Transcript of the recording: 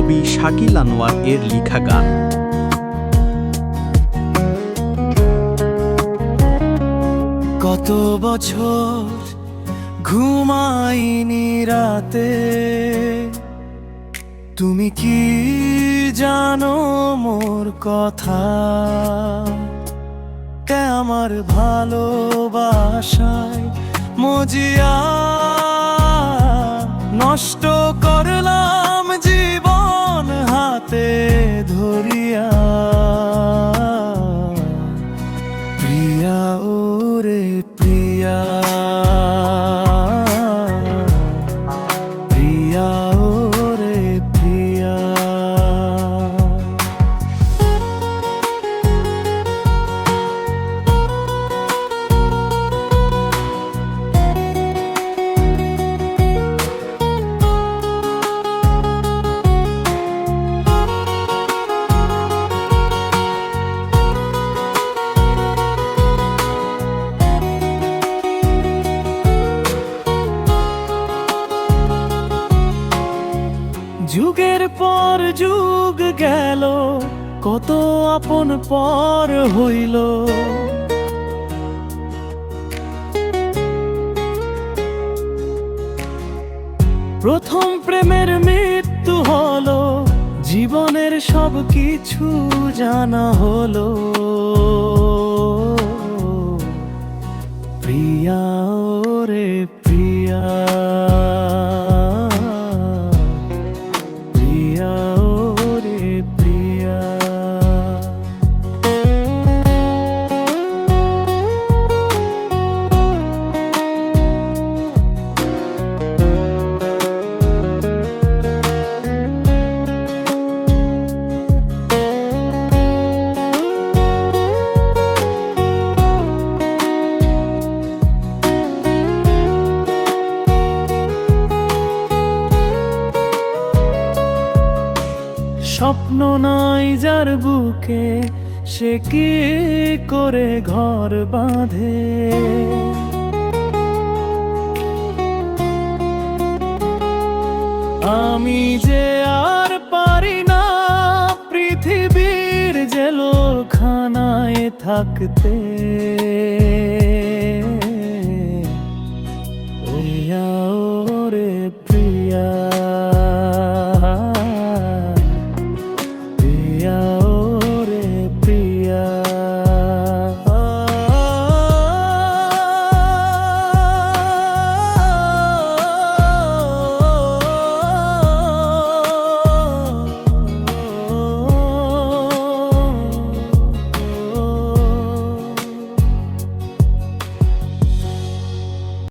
কবি শাকিল আনোয়ার এর লেখা গান। কত বছর ঘুমাইনি রাতে, তুমি কি জানো মোর কথা? আমার ভালোবাসায় মজিয়া নষ্ট করলাম জীবন হাতে ধরিয়া। প্রিয়া ওরে প্রিয়া, প্রিয়া ওরে প্রিয়া। যুগের পর যুগ গেল, কত আপন পর হইল। প্রথম প্রেমের মৃত্যু হলো, জীবনের সব কিছু জানা হলো। প্রিয়া ওরে প্রিয়া, স্বপ্ন নাই যার বুকে, সে কি করে ঘর বাঁধে? আমি যে আর পারি না পৃথিবীর জেলখানায় থাকতে। প্রিয়া ওরে প্রিয়া।